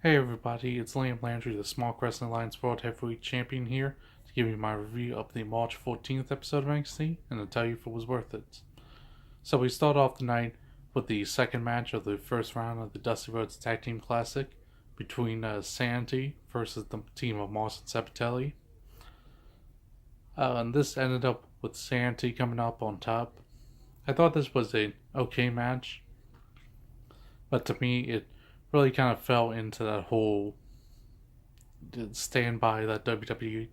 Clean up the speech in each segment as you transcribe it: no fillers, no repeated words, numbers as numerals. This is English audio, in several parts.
Hey everybody, it's Liam Landry, the Small Wrestling Alliance World Heavyweight Champion here to give you my review of the March 14th episode of NXT and to tell you if it was worth it. So we start off the night with the second match of the first round of the Dusty Rhodes Tag Team Classic between Sanity versus the team of Moss and Sabatelli. And this ended up with Sanity coming up on top. I thought this was an okay match, but to me it really kind of fell into that whole standby that WWE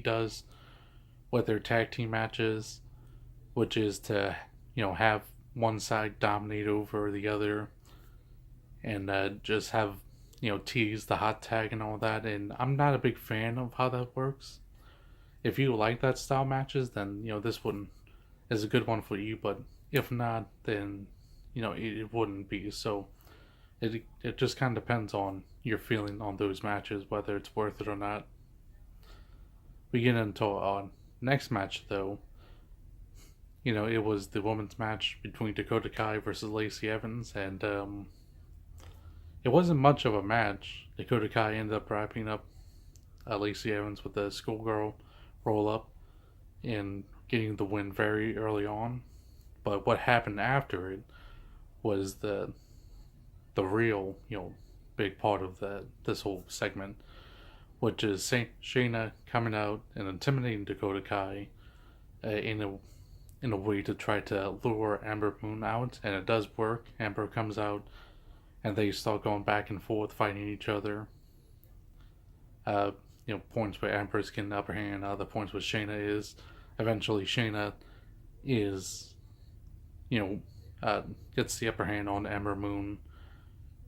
does with their tag team matches, which is to have one side dominate over the other and just have tease the hot tag and all that. And I'm not a big fan of how that works. If you like that style matches, then this one is a good one for you. But if not, then it wouldn't be. So it just kind of depends on your feeling on those matches, whether it's worth it or not. We get into our next match, though. It was the women's match between Dakota Kai versus Lacey Evans, and it wasn't much of a match. Dakota Kai ended up wrapping up Lacey Evans with a schoolgirl roll up and getting the win very early on. But what happened after it was the real, big part of this whole segment, which is Shayna coming out and intimidating Dakota Kai in a way to try to lure Amber Moon out, and it does work. Amber comes out, and they start going back and forth, fighting each other. Points where Amber's getting the upper hand, other points where Shayna is. Eventually, Shayna is, gets the upper hand on Amber Moon,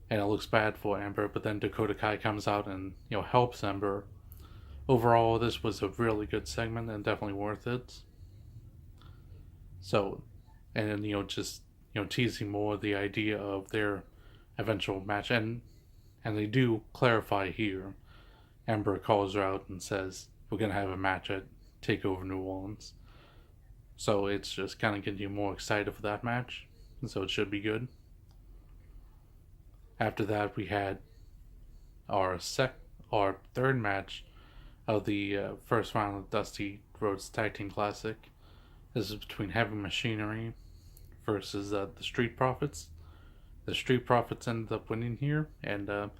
and it looks bad for Amber, but then Dakota Kai comes out and helps Amber. Overall, this was a really good segment and definitely worth it. So, and then just teasing more the idea of their eventual match, and they do clarify here. Amber calls her out and says we're gonna have a match at Takeover New Orleans. So it's just kind of getting you more excited for that match, and so it should be good. After that, we had our third match of the first round of Dusty Rhodes Tag Team Classic. This is between Heavy Machinery versus the Street Profits. The Street Profits ended up winning here, and I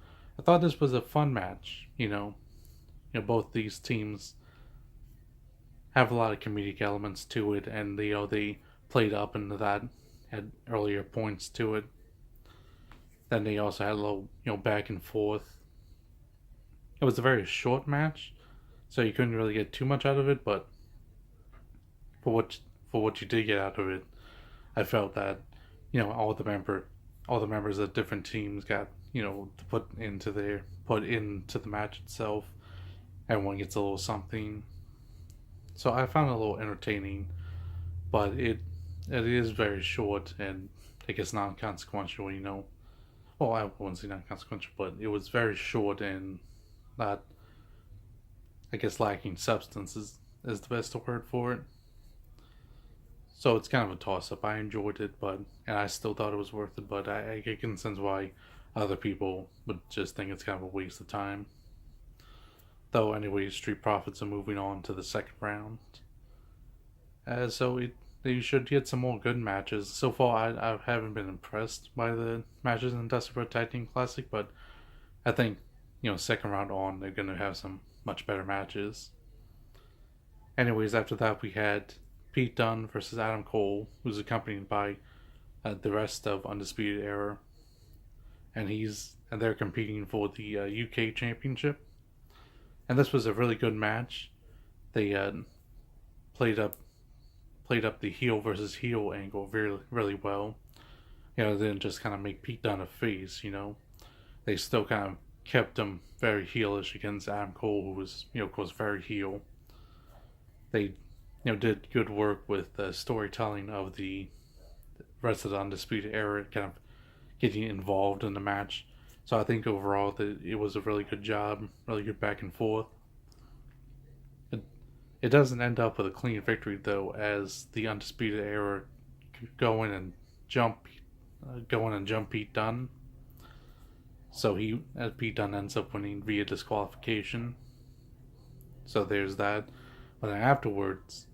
thought this was a fun match. Both these teams have a lot of comedic elements to it, and they played up into that, had earlier points to it. Then they also had a little, back and forth. It was a very short match, so you couldn't really get too much out of it. But for what you did get out of it, I felt that all the members of different teams got put into the match itself. Everyone gets a little something, so I found it a little entertaining. But it is very short and I guess non-consequential. Well, I wouldn't say non-consequential, but it was very short and not, I guess, lacking substance is the best word for it. So it's kind of a toss-up. I enjoyed it, and I still thought it was worth it, but I can sense why other people would just think it's kind of a waste of time. Though, anyway, Street Profits are moving on to the second round. So you should get some more good matches. So far, I haven't been impressed by the matches in Dusty Rhodes Tag Team Classic, but I think, second round on, they're going to have some much better matches. Anyways, after that, we had Pete Dunne versus Adam Cole, who's accompanied by the rest of Undisputed Era, and they're competing for the UK Championship. And this was a really good match. They played up the heel versus heel angle really, really well. They didn't just kind of make Pete Dunne a face. They still kind of kept him very heelish against Adam Cole, who was of course very heel. They did good work with the storytelling of the rest of the Undisputed Era, kind of getting involved in the match. So I think overall that it was a really good job, really good back and forth. It doesn't end up with a clean victory though, as the Undisputed Era go in and jump Pete Dunne. So Pete Dunne ends up winning via disqualification. So there's that. But then afterwards,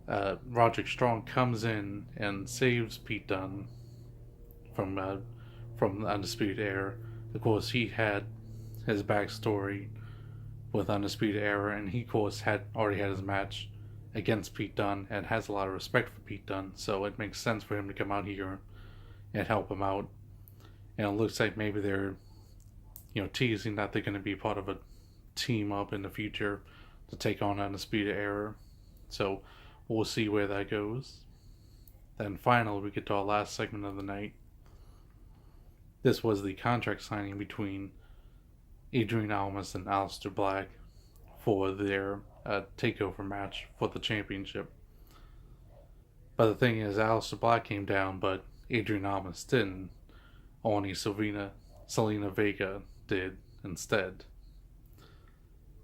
Roderick Strong comes in and saves Pete Dunne from the Undisputed Era. Of course, he had his backstory with Undisputed Era, and he, of course, already had his match against Pete Dunne and has a lot of respect for Pete Dunne. So it makes sense for him to come out here and help him out. And it looks like maybe they're, teasing that they're going to be part of a team up in the future to take on Undisputed Era. So we'll see where that goes. Then finally, we get to our last segment of the night. This was the contract signing between Adrian Almas and Aleister Black for their takeover match for the championship. But the thing is, Aleister Black came down, but Adrian Almas didn't. Only Zelina Vega did instead.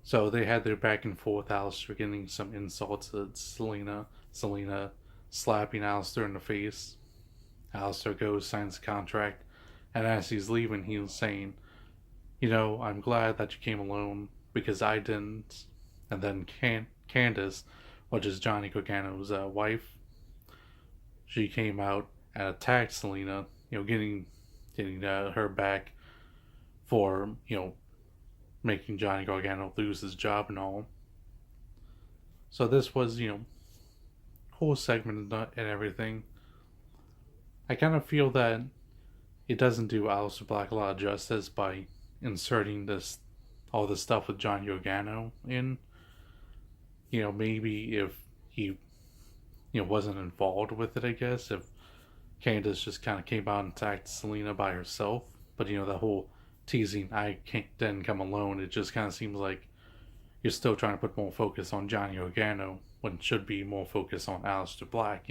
So they had their back and forth, Aleister getting some insults at Zelina slapping Aleister in the face. Aleister goes, signs the contract, and as he's leaving, he was saying, I'm glad that you came alone because I didn't. And then Candice, which is Johnny Gargano's wife, she came out and attacked Zelina, getting her back for, making Johnny Gargano lose his job and all. So this was, whole segment and everything. I kind of feel that it doesn't do Aleister Black a lot of justice by inserting all this stuff with Johnny Gargano in. Maybe if he, wasn't involved with it, I guess. If Candice just kind of came out and attacked Zelina by herself. But, the whole teasing, didn't come alone, it just kind of seems like you're still trying to put more focus on Johnny Gargano when it should be more focus on Aleister Black,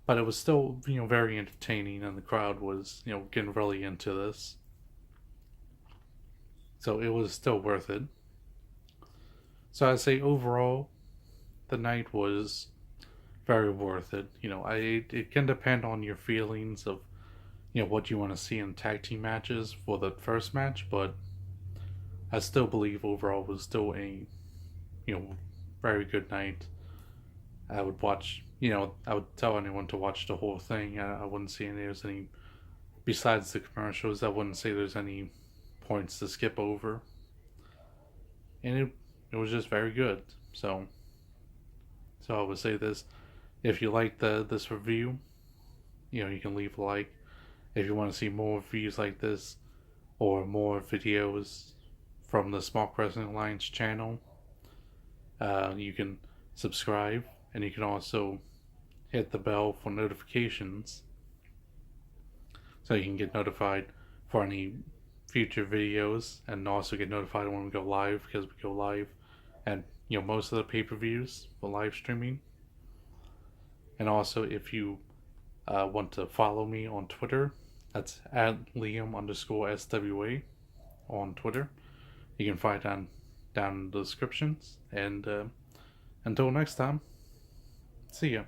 But it was still, very entertaining, and the crowd was, getting really into this. So it was still worth it. So I'd say overall, the night was very worth it. It can depend on your feelings of, what you want to see in tag team matches for the first match, but I still believe overall was still a, very good night. I would watch, I would tell anyone to watch the whole thing. I wouldn't say there's any, besides the commercials, I wouldn't say there's any points to skip over. And it was just very good. So I would say this, if you like this review, you can leave a like. If you want to see more reviews like this, or more videos from the Small Wrestling Alliance channel, you can subscribe, and you can also hit the bell for notifications, so you can get notified for any future videos, and also get notified when we go live, because we go live at most of the pay-per-views for live streaming. And also, if you want to follow me on Twitter, that's at Liam_SWA on Twitter. You can find down in the descriptions. And until next time, see ya.